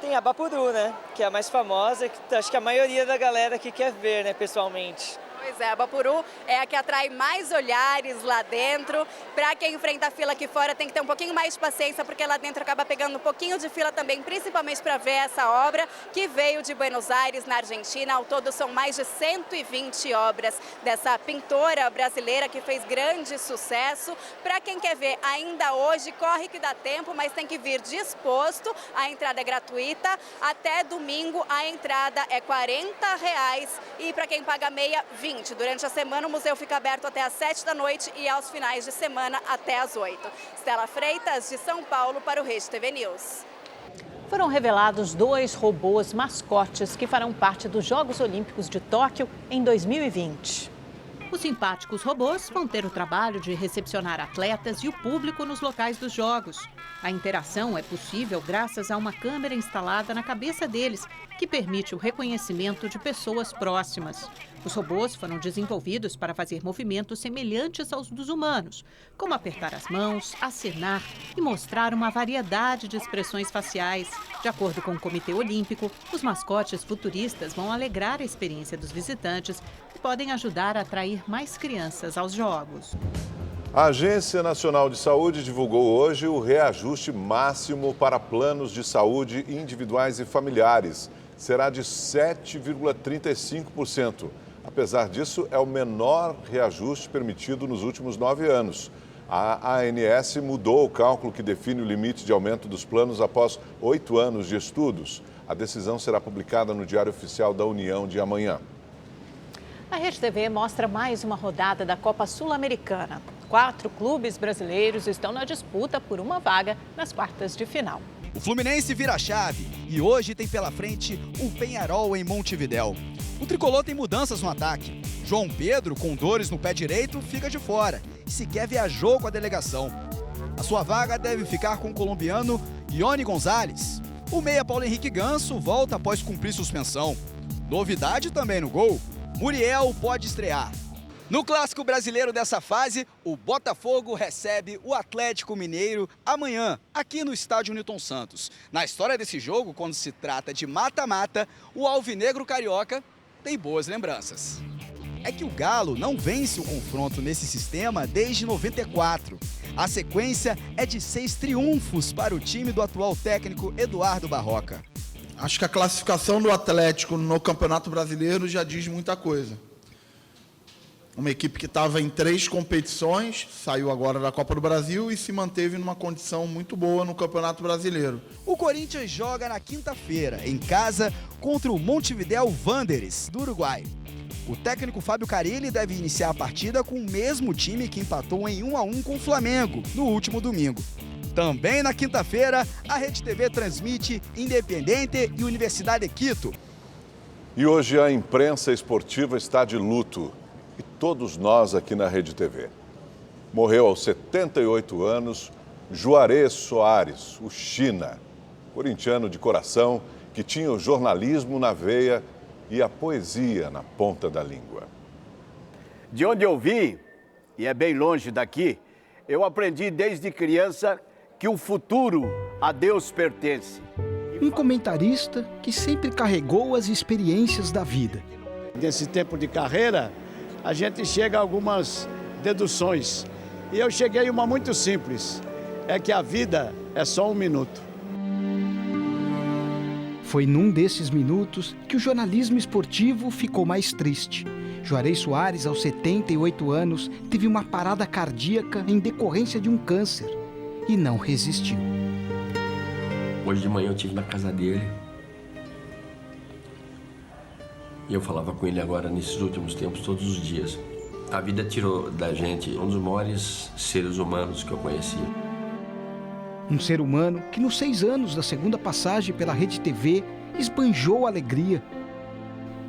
Tem a Bapuru, né? Que é a mais famosa, que acho que a maioria da galera aqui quer ver, né, pessoalmente. Pois é, a Bapuru é a que atrai mais olhares lá dentro. Para quem enfrenta a fila aqui fora tem que ter um pouquinho mais de paciência, porque lá dentro acaba pegando um pouquinho de fila também, principalmente para ver essa obra que veio de Buenos Aires, na Argentina. Ao todo são mais de 120 obras dessa pintora brasileira que fez grande sucesso. Para quem quer ver ainda hoje, corre que dá tempo, mas tem que vir disposto. A entrada é gratuita. Até domingo a entrada é R$40 e para quem paga meia, 20. Durante a semana o museu fica aberto até às 7 da noite e aos finais de semana até às 8. Stella Freitas, de São Paulo, para o Rede TV News. Foram revelados 2 robôs mascotes que farão parte dos Jogos Olímpicos de Tóquio em 2020. Os simpáticos robôs vão ter o trabalho de recepcionar atletas e o público nos locais dos jogos. A interação é possível graças a uma câmera instalada na cabeça deles, que permite o reconhecimento de pessoas próximas. Os robôs foram desenvolvidos para fazer movimentos semelhantes aos dos humanos, como apertar as mãos, acenar e mostrar uma variedade de expressões faciais. De acordo com o Comitê Olímpico, os mascotes futuristas vão alegrar a experiência dos visitantes e podem ajudar a atrair mais crianças aos Jogos. A Agência Nacional de Saúde divulgou hoje o reajuste máximo para planos de saúde individuais e familiares. Será de 7,35%. Apesar disso, é o menor reajuste permitido nos últimos 9 anos. A ANS mudou o cálculo que define o limite de aumento dos planos após 8 anos de estudos. A decisão será publicada no Diário Oficial da União de amanhã. A Rede TV mostra mais uma rodada da Copa Sul-Americana. 4 clubes brasileiros estão na disputa por uma vaga nas quartas de final. O Fluminense vira a chave e hoje tem pela frente o Peñarol em Montevidéu. O tricolor tem mudanças no ataque. João Pedro, com dores no pé direito, fica de fora e sequer viajou com a delegação. A sua vaga deve ficar com o colombiano Ione Gonzalez. O meia Paulo Henrique Ganso volta após cumprir suspensão. Novidade também no gol. Muriel pode estrear. No clássico brasileiro dessa fase, o Botafogo recebe o Atlético Mineiro amanhã, aqui no estádio Newton Santos. Na história desse jogo, quando se trata de mata-mata, o alvinegro carioca tem boas lembranças. É que o Galo não vence o confronto nesse sistema desde 94. A sequência é de 6 triunfos para o time do atual técnico Eduardo Barroca. Acho que a classificação do Atlético no Campeonato Brasileiro já diz muita coisa. Uma equipe que estava em 3 competições, saiu agora da Copa do Brasil e se manteve numa condição muito boa no Campeonato Brasileiro. O Corinthians joga na quinta-feira, em casa, contra o Montevidéu Wanderers, do Uruguai. O técnico Fábio Carille deve iniciar a partida com o mesmo time que empatou em 1-1 com o Flamengo no último domingo. Também na quinta-feira, a Rede TV transmite Independiente e Universidade de Quito. E hoje a imprensa esportiva está de luto. E todos nós aqui na Rede TV. Morreu aos 78 anos Juarez Soares, o China, corintiano de coração, que tinha o jornalismo na veia e a poesia na ponta da língua. De onde eu vim, e é bem longe daqui, eu aprendi desde criança que o futuro a Deus pertence. Um comentarista que sempre carregou as experiências da vida. Nesse tempo de carreira, a gente chega a algumas deduções. E eu cheguei a uma muito simples, é que a vida é só um minuto. Foi num desses minutos que o jornalismo esportivo ficou mais triste. Juarez Soares, aos 78 anos, teve uma parada cardíaca em decorrência de um câncer e não resistiu. Hoje de manhã eu estive na casa dele. E eu falava com ele agora, nesses últimos tempos, todos os dias. A vida tirou da gente um dos maiores seres humanos que eu conhecia. Um ser humano que, nos 6 anos da segunda passagem pela Rede TV, esbanjou alegria,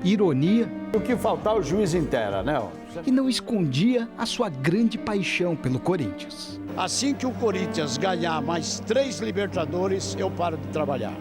ironia... O que faltar o juiz inteira, né? E não escondia a sua grande paixão pelo Corinthians. Assim que o Corinthians ganhar mais 3 Libertadores, eu paro de trabalhar.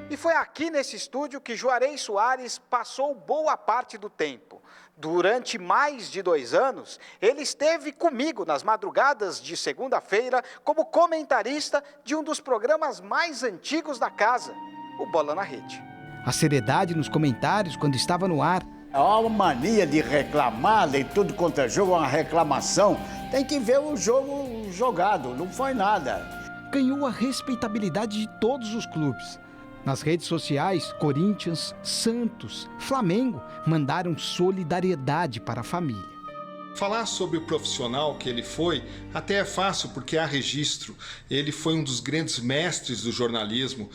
E foi aqui nesse estúdio que Juarez Soares passou boa parte do tempo. Durante mais de 2 anos, ele esteve comigo nas madrugadas de segunda-feira como comentarista de um dos programas mais antigos da casa, o Bola na Rede. A seriedade nos comentários quando estava no ar Há uma mania de reclamar, em tudo quanto é jogo, uma reclamação. Tem que ver o jogo jogado, não foi nada. Ganhou a respeitabilidade de todos os clubes. Nas redes sociais, Corinthians, Santos, Flamengo mandaram solidariedade para a família. Falar sobre o profissional que ele foi até é fácil porque há registro. Ele foi um dos grandes mestres do jornalismo.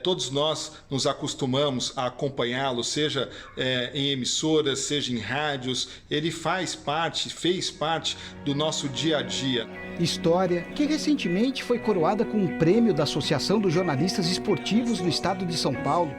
Todos nós nos acostumamos a acompanhá-lo, seja em emissoras, seja em rádios. Ele fez parte do nosso dia a dia. História que recentemente foi coroada com um prêmio da Associação dos Jornalistas Esportivos do Estado de São Paulo.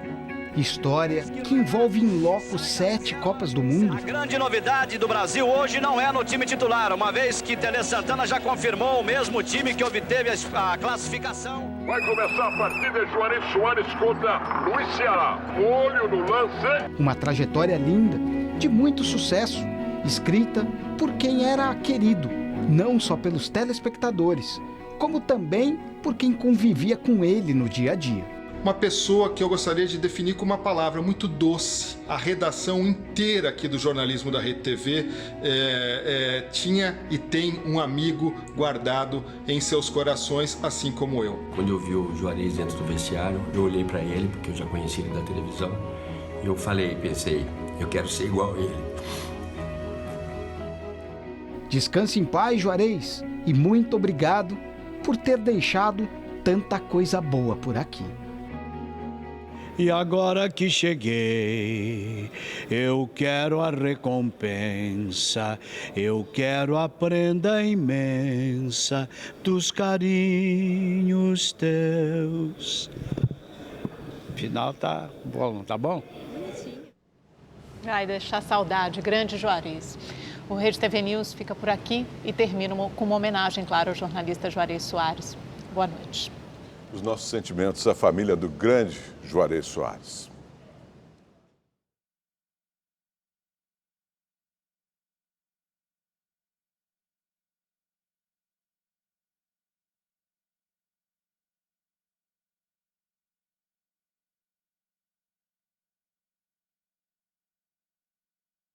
História que envolve em loco 7 Copas do Mundo. A grande novidade do Brasil hoje não é no time titular, uma vez que Tele Santana já confirmou o mesmo time que obteve a classificação. Vai começar a partida, Juarez Soares contra Luiz Ceará. Olho no lance. Uma trajetória linda, de muito sucesso, escrita por quem era querido, não só pelos telespectadores, como também por quem convivia com ele no dia a dia. Uma pessoa que eu gostaria de definir com uma palavra muito doce. A redação inteira aqui do jornalismo da Rede TV tinha e tem um amigo guardado em seus corações, assim como eu. Quando eu vi o Juarez dentro do vestiário, eu olhei para ele, porque eu já conhecia ele da televisão, e eu pensei, eu quero ser igual a ele. Descanse em paz, Juarez, e muito obrigado por ter deixado tanta coisa boa por aqui. E agora que cheguei, eu quero a recompensa, eu quero a prenda imensa dos carinhos teus. Final tá bom, tá bom? Vai deixar saudade, grande Juarez. O Rede TV News fica por aqui e termina com uma homenagem, claro, ao jornalista Juarez Soares. Boa noite. Os nossos sentimentos à família do grande Juarez Soares.